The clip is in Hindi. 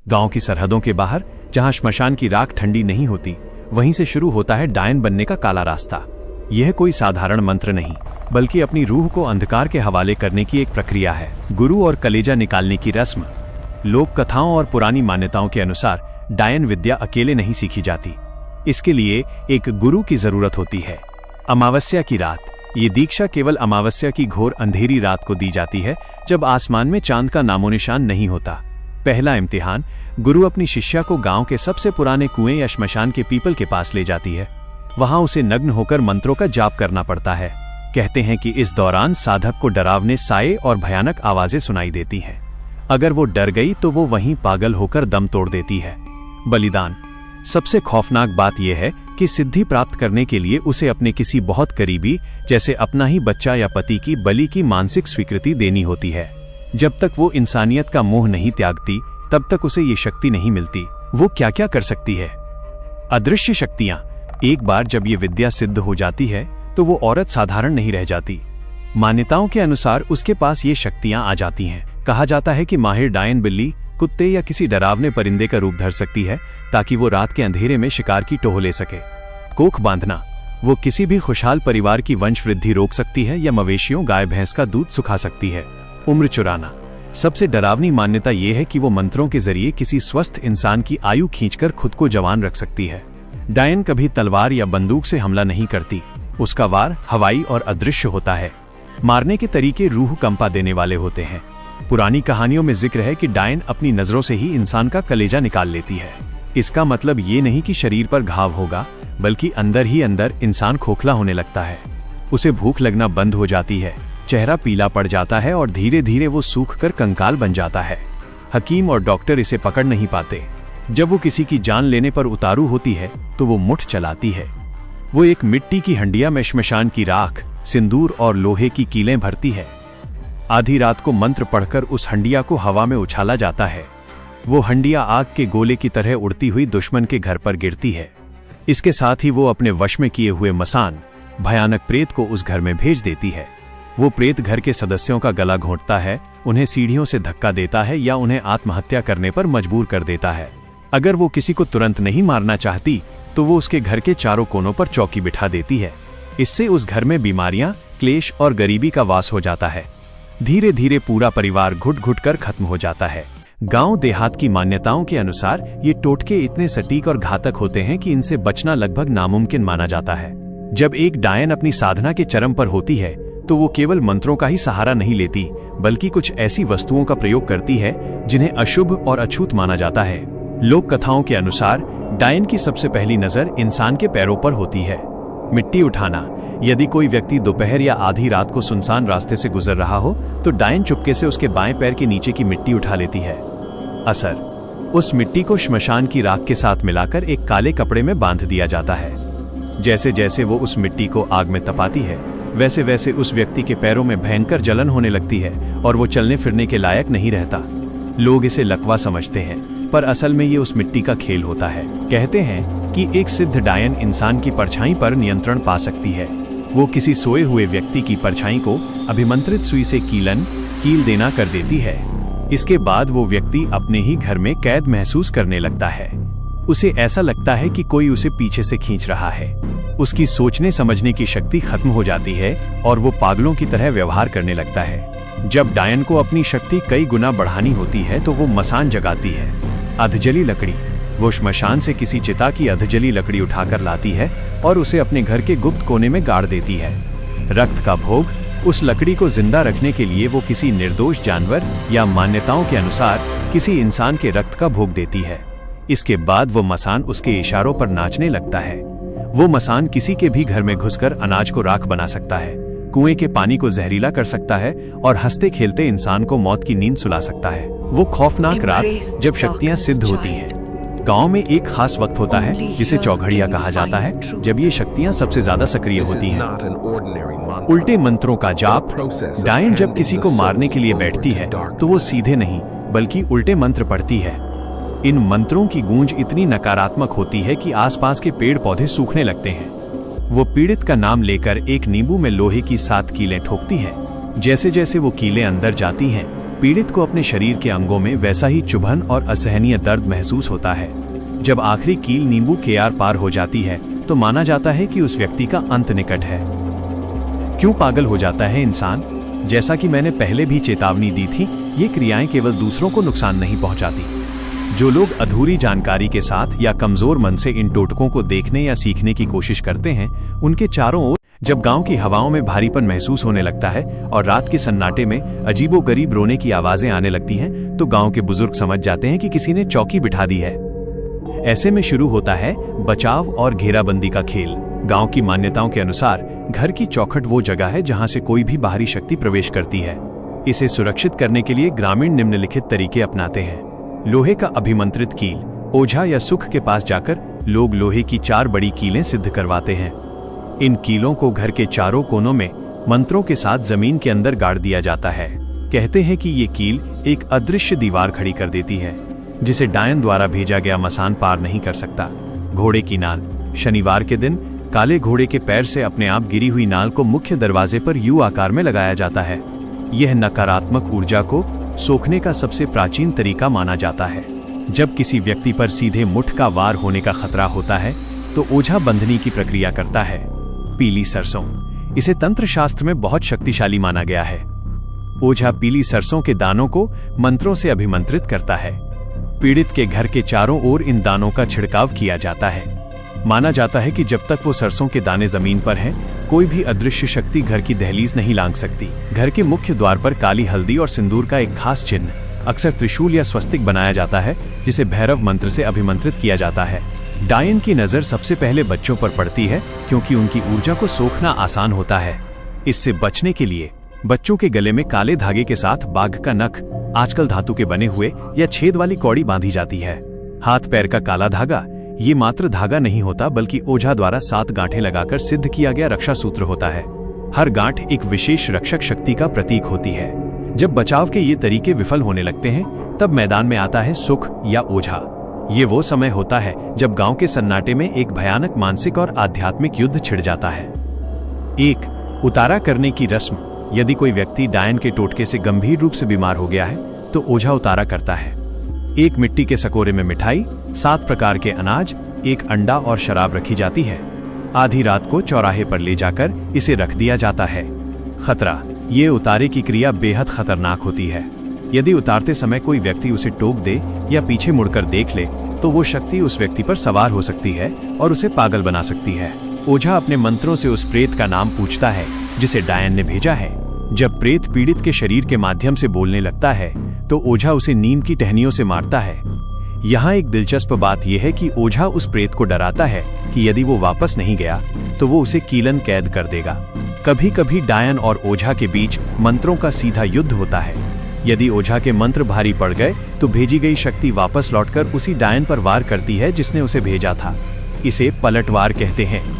गांव की सरहदों के बाहर, जहां श्मशान की राख ठंडी नहीं होती, वहीं से शुरू होता है डायन बनने का काला रास्ता। यह कोई साधारण मंत्र नहीं, बल्कि अपनी रूह को अंधकार के हवाले करने की एक प्रक्रिया है। गुरु और कलेजा निकालने की रस्म। लोक कथाओं और पुरानी मान्यताओं के अनुसार डायन विद्या अकेले नहीं सीखी जाती। इसके लिए एक गुरु की जरूरत होती है। अमावस्या की रात। ये दीक्षा केवल अमावस्या की घोर अंधेरी रात को दी जाती है, जब आसमान में चांद का नामोनिशान नहीं होता। पहला इम्तिहान। गुरु अपनी शिष्या को गांव के सबसे पुराने कुएं या श्मशान के पीपल के पास ले जाती है। वहां उसे नग्न होकर मंत्रों का जाप करना पड़ता है। कहते हैं कि इस दौरान साधक को डरावने साये और भयानक आवाजें सुनाई देती हैं। अगर वो डर गई तो वो वहीं पागल होकर दम तोड़ देती है। बलिदान। सबसे खौफनाक बात यह है कि सिद्धि प्राप्त करने के लिए उसे अपने किसी बहुत करीबी, जैसे अपना ही बच्चा या पति की बलि की मानसिक स्वीकृति देनी होती है। जब तक वो इंसानियत का मोह नहीं त्यागती, तब तक उसे ये शक्ति नहीं मिलती। वो क्या क्या कर सकती है? अदृश्य शक्तियां। एक बार जब ये विद्या सिद्ध हो जाती है, तो वो औरत साधारण नहीं रह जाती। मान्यताओं के अनुसार उसके पास ये शक्तियां आ जाती हैं। कहा जाता है कि माहिर डायन बिल्ली, कुत्ते या किसी डरावने परिंदे का रूप धर सकती है, ताकि वो रात के अंधेरे में शिकार की टोह ले सके। कोख बांधना। वो किसी भी खुशहाल परिवार की वंश वृद्धि रोक सकती है या मवेशियों, गाय भैंस का दूध सुखा सकती है। उम्र चुराना। सबसे डरावनी मान्यता यह है कि वो मंत्रों के जरिए किसी स्वस्थ इंसान की आयु खींचकर खुद को जवान रख सकती है। डायन कभी तलवार या बंदूक से हमला नहीं करती। उसका वार हवाई और अदृश्य होता है। मारने के तरीके रूह कंपा देने वाले होते हैं। पुरानी कहानियों में जिक्र है कि डायन अपनी नजरों से ही इंसान का कलेजा निकाल लेती है। इसका मतलब ये नहीं कि शरीर पर घाव होगा, बल्कि अंदर ही अंदर इंसान खोखला होने लगता है। उसे भूख लगना बंद हो जाती है, चेहरा पीला पड़ जाता है और धीरे धीरे वो सूखकर कंकाल बन जाता है। हकीम और डॉक्टर इसे पकड़ नहीं पाते। जब वो किसी की जान लेने पर उतारू होती है, तो वो मुठ चलाती है। वो एक मिट्टी की हंडिया में श्मशान की राख, सिंदूर और लोहे की कीलें भरती है। आधी रात को मंत्र पढ़कर उस हंडिया को हवा में उछाला जाता है। वो हंडिया आग के गोले की तरह उड़ती हुई दुश्मन के घर पर गिरती है। इसके साथ ही वो अपने वश में किए हुए मसान, भयानक प्रेत को उस घर में भेज देती है। वो प्रेत घर के सदस्यों का गला घोंटता है, उन्हें सीढ़ियों से धक्का देता है या उन्हें आत्महत्या करने पर मजबूर कर देता है। अगर वो किसी को तुरंत नहीं मारना चाहती, तो वो उसके घर के चारों कोनों पर चौकी बिठा देती है। इससे उस घर में बीमारियां, क्लेश और गरीबी का वास हो जाता है। धीरे धीरे पूरा परिवार घुट घुट कर खत्म हो जाता है। गांव देहात की मान्यताओं के अनुसार ये टोटके इतने सटीक और घातक होते हैं कि इनसे बचना लगभग नामुमकिन माना जाता है। जब एक डायन अपनी साधना के चरम पर होती है, तो वो केवल मंत्रों का ही सहारा नहीं लेती, बल्कि कुछ ऐसी वस्तुओं का प्रयोग करती है जिन्हें अशुभ और अछूत माना जाता है। लोक कथाओं के अनुसार डायन की सबसे पहली नजर इंसान के पैरों पर होती है। मिट्टी उठाना। यदि कोई व्यक्ति दोपहर या आधी रात को सुनसान रास्ते से गुजर रहा हो, तो डायन चुपके से उसके बाएं पैर के नीचे की मिट्टी उठा लेती है। असर। उस मिट्टी को श्मशान की राख के साथ मिलाकर एक काले कपड़े में बांध दिया जाता है। जैसे जैसे वो उस मिट्टी को आग में तपाती है, वैसे वैसे उस व्यक्ति के पैरों में भयंकर जलन होने लगती है और वो चलने फिरने के लायक नहीं रहता। लोग इसे लकवा समझते हैं, पर असल में ये उस मिट्टी का खेल होता है। कहते हैं कि एक सिद्ध डायन इंसान की परछाई पर नियंत्रण पा सकती है। वो किसी सोए हुए व्यक्ति की परछाई को अभिमंत्रित सुई से कील देना कर देती है। इसके बाद वो व्यक्ति अपने ही घर में कैद महसूस करने लगता है। उसे ऐसा लगता है कि कोई उसे पीछे से खींच रहा है। उसकी सोचने समझने की शक्ति खत्म हो जाती है और वो पागलों की तरह व्यवहार करने लगता है। जब डायन को अपनी शक्ति कई गुना बढ़ानी होती है, तो वो मसान जगाती है। अधजली लकड़ी। वो श्मशान से किसी चिता की अधजली लकड़ी उठाकर लाती है और उसे अपने घर के गुप्त कोने में गाड़ देती है। रक्त का भोग। उस लकड़ी को जिंदा रखने के लिए वो किसी निर्दोष जानवर या मान्यताओं के अनुसार किसी इंसान के रक्त का भोग देती है। इसके बाद वो मसान उसके इशारों पर नाचने लगता है। वो मसान किसी के भी घर में घुसकर अनाज को राख बना सकता है, कुएं के पानी को जहरीला कर सकता है और हंसते खेलते इंसान को मौत की नींद सुला सकता है। वो खौफनाक रात जब शक्तियां सिद्ध होती हैं। गांव में एक खास वक्त होता है जिसे चौघड़िया कहा जाता है, जब ये शक्तियां सबसे ज्यादा सक्रिय होती हैं। उल्टे मंत्रों का जाप। डायन जब किसी को मारने के लिए बैठती है, तो वो सीधे नहीं बल्कि उल्टे मंत्र पढ़ती है। इन मंत्रों की गूंज इतनी नकारात्मक होती है कि आसपास के पेड़ पौधे सूखने लगते हैं। वो पीड़ित का नाम लेकर एक नींबू में लोहे की 7 कीलें ठोकती है। जैसे जैसे वो कीलें अंदर जाती हैं, पीड़ित को अपने शरीर के अंगों में वैसा ही चुभन और असहनीय दर्द महसूस होता है। जब आखिरी कील नींबू के आर पार हो जाती है तो माना जाता है कि उस व्यक्ति का अंत निकट है। क्यों पागल हो जाता है इंसान? जैसा कि मैंने पहले भी चेतावनी दी थी, ये क्रियाएं केवल दूसरों को नुकसान नहीं पहुंचाती। जो लोग अधूरी जानकारी के साथ या कमजोर मन से इन टोटकों को देखने या सीखने की कोशिश करते हैं, उनके चारों ओर जब गांव की हवाओं में भारीपन महसूस होने लगता है और रात के सन्नाटे में अजीबोगरीब रोने की आवाजें आने लगती हैं, तो गांव के बुजुर्ग समझ जाते हैं कि किसी ने चौकी बिठा दी है। ऐसे में शुरू होता है बचाव और घेराबंदी का खेल। गांव की मान्यताओं के अनुसार घर की चौखट वो जगह है जहां से कोई भी बाहरी शक्ति प्रवेश करती है। इसे सुरक्षित करने के लिए ग्रामीण निम्नलिखित तरीके अपनाते हैं। लोहे का अभिमंत्रित कील। ओझा या सुख के पास जाकर लोग लोहे की 4 बड़ी कीलें सिद्ध करवाते हैं। इन कीलों को घर के चारों कोनों में मंत्रों के साथ जमीन के अंदर गाड़ दिया जाता है। कहते हैं कि ये कील एक अदृश्य दीवार खड़ी कर देती है, जिसे डायन द्वारा भेजा गया मसान पार नहीं कर सकता। घोड़े की नाल। शनिवार के दिन काले घोड़े के पैर से अपने आप गिरी हुई नाल को मुख्य दरवाजे पर यू आकार में लगाया जाता है। यह नकारात्मक ऊर्जा को सोखने का सबसे प्राचीन तरीका माना जाता है। जब किसी व्यक्ति पर सीधे मुठ का वार होने का खतरा होता है तो ओझा बंधनी की प्रक्रिया करता है। पीली सरसों। इसे तंत्र शास्त्र में बहुत शक्तिशाली माना गया है। ओझा पीली सरसों के दानों को मंत्रों से अभिमंत्रित करता है। पीड़ित के घर के चारों ओर इन दानों का छिड़काव किया जाता है। माना जाता है कि जब तक वो सरसों के दाने जमीन पर हैं, कोई भी अदृश्य शक्ति घर की दहलीज नहीं लांघ सकती। घर के मुख्य द्वार पर काली हल्दी और सिंदूर का एक खास चिन्ह, अक्सर त्रिशूल या स्वस्तिक बनाया जाता है, जिसे भैरव मंत्र से अभिमंत्रित किया जाता है। डायन की नजर सबसे पहले बच्चों पर पड़ती है, क्योंकि उनकी ऊर्जा को सोखना आसान होता है। इससे बचने के लिए बच्चों के गले में काले धागे के साथ बाघ का नख, आजकल धातु के बने हुए या छेद वाली कौड़ी बांधी जाती है। हाथ पैर का काला धागा, ये मात्र धागा नहीं होता बल्कि ओझा द्वारा 7 गांठें लगाकर सिद्ध किया गया रक्षा सूत्र होता है। हर गांठ एक विशेष रक्षक शक्ति का प्रतीक होती है। जब बचाव के ये तरीके विफल होने लगते हैं, तब मैदान में आता है सुख या ओझा। ये वो समय होता है जब गांव के सन्नाटे में एक भयानक मानसिक और आध्यात्मिक युद्ध छिड़ जाता है। 1. उतारा करने की रस्म। यदि कोई व्यक्ति डायन के टोटके से गंभीर रूप से बीमार हो गया है तो ओझा उतारा करता है। एक मिट्टी के सकोरे में मिठाई, 7 प्रकार के अनाज, एक अंडा और शराब रखी जाती है। आधी रात को चौराहे पर ले जाकर इसे रख दिया जाता है। खतरा। ये उतारे की क्रिया बेहद खतरनाक होती है। यदि उतारते समय कोई व्यक्ति उसे टोक दे या पीछे मुड़कर देख ले तो वो शक्ति उस व्यक्ति पर सवार हो सकती है और उसे पागल बना सकती है। ओझा अपने मंत्रों से उस प्रेत का नाम पूछता है जिसे डायन ने भेजा है। जब प्रेत पीड़ित के शरीर के माध्यम से बोलने लगता है तो ओझा उसे नीम की टहनियों से मारता है। यहाँ एक दिलचस्प बात यह है कि ओझा उस प्रेत को डराता है कि यदि वो वापस नहीं गया तो वो उसे कीलन कैद कर देगा। कभी कभी डायन और ओझा के बीच मंत्रों का सीधा युद्ध होता है। यदि ओझा के मंत्र भारी पड़ गए तो भेजी गई शक्ति वापस लौटकर उसी डायन पर वार करती है जिसने उसे भेजा था। इसे पलटवार कहते हैं।